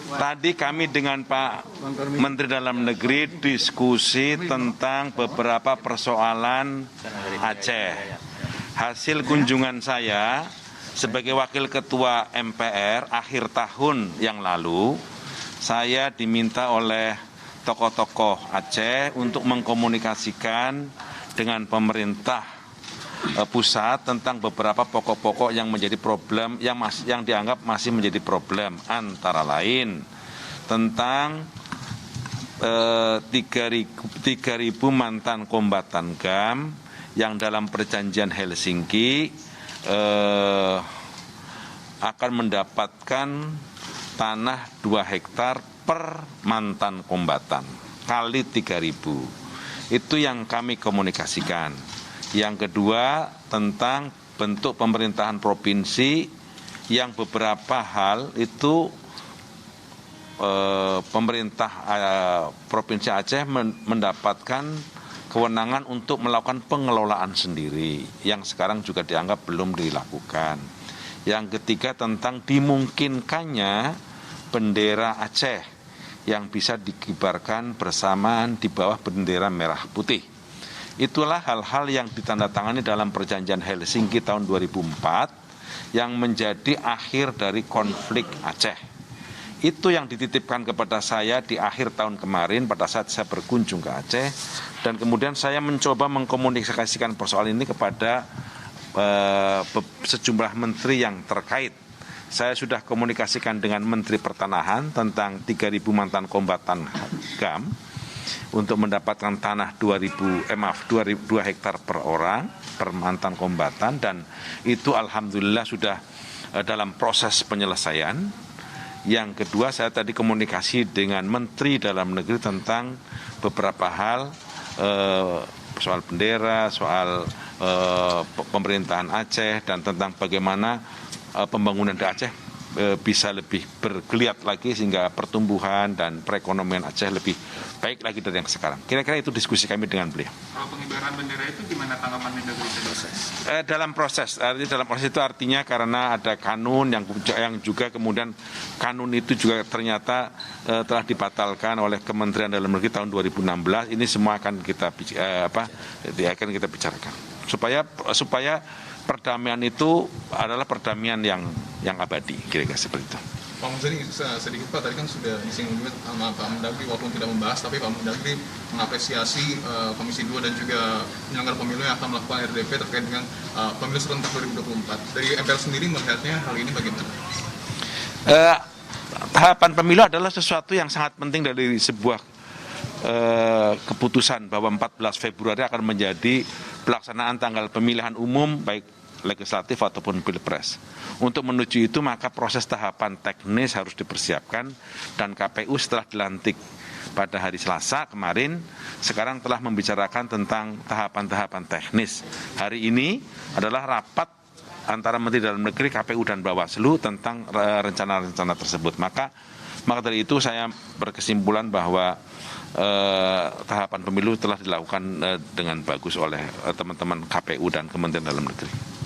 Tadi kami dengan Pak Menteri Dalam Negeri diskusi tentang beberapa persoalan Aceh. Hasil kunjungan saya sebagai Wakil Ketua MPR akhir tahun yang lalu, saya diminta oleh tokoh-tokoh Aceh untuk mengkomunikasikan dengan pemerintah pusat tentang beberapa pokok-pokok yang menjadi problem, yang dianggap masih menjadi problem, antara lain tentang 3.000 mantan kombatan GAM yang dalam perjanjian Helsinki akan mendapatkan tanah 2 hektar per mantan kombatan kali 3.000. Itu yang kami komunikasikan. Yang kedua tentang bentuk pemerintahan provinsi yang beberapa hal itu pemerintah Provinsi Aceh mendapatkan kewenangan untuk melakukan pengelolaan sendiri yang sekarang juga dianggap belum dilakukan. Yang ketiga tentang dimungkinkannya bendera Aceh yang bisa dikibarkan bersamaan di bawah bendera merah putih. Itulah hal-hal yang ditandatangani dalam perjanjian Helsinki tahun 2004 yang menjadi akhir dari konflik Aceh. Itu yang dititipkan kepada saya di akhir tahun kemarin pada saat saya berkunjung ke Aceh, dan kemudian saya mencoba mengkomunikasikan persoalan ini kepada sejumlah menteri yang terkait. Saya sudah komunikasikan dengan Menteri Pertanahan tentang 3.000 mantan kombatan GAM untuk mendapatkan tanah 2 hektar per orang, per mantan kombatan, dan itu alhamdulillah sudah dalam proses penyelesaian. Yang kedua, saya tadi komunikasi dengan Menteri Dalam Negeri tentang beberapa hal, soal bendera, soal pemerintahan Aceh, dan tentang bagaimana pembangunan di Aceh bisa lebih bergeliat lagi sehingga pertumbuhan dan perekonomian Aceh lebih baik lagi dari yang sekarang. Kira-kira itu diskusi kami dengan beliau. Kalau pengibaran bendera itu gimana tanggapannya dari proses? Dalam proses itu artinya karena ada kanun yang juga kemudian kanun itu juga ternyata telah dibatalkan oleh Kementerian Dalam Negeri tahun 2016. Ini semua akan kita bicarakan supaya perdamaian itu adalah perdamaian yang abadi, kira-kira seperti itu. Pak Muzani, sedikit Pak, tadi kan sudah disinggung juga sama Pak Mendagri, walaupun tidak membahas, tapi Pak Mendagri mengapresiasi Komisi 2 dan juga penyelenggara pemilu yang akan melakukan RDP terkait dengan pemilu serentak 2024. Dari MPR sendiri melihatnya hal ini bagaimana? Tahapan pemilu adalah sesuatu yang sangat penting dari sebuah keputusan bahwa 14 Februari akan menjadi pelaksanaan tanggal pemilihan umum baik legislatif ataupun pilpres. Untuk menuju itu maka proses tahapan teknis harus dipersiapkan, dan KPU setelah dilantik pada hari Selasa kemarin sekarang telah membicarakan tentang tahapan-tahapan teknis. Hari ini adalah rapat antara Menteri Dalam Negeri, KPU dan Bawaslu tentang rencana-rencana tersebut. Maka dari itu saya berkesimpulan bahwa tahapan pemilu telah dilakukan dengan bagus oleh teman-teman KPU dan Kementerian Dalam Negeri.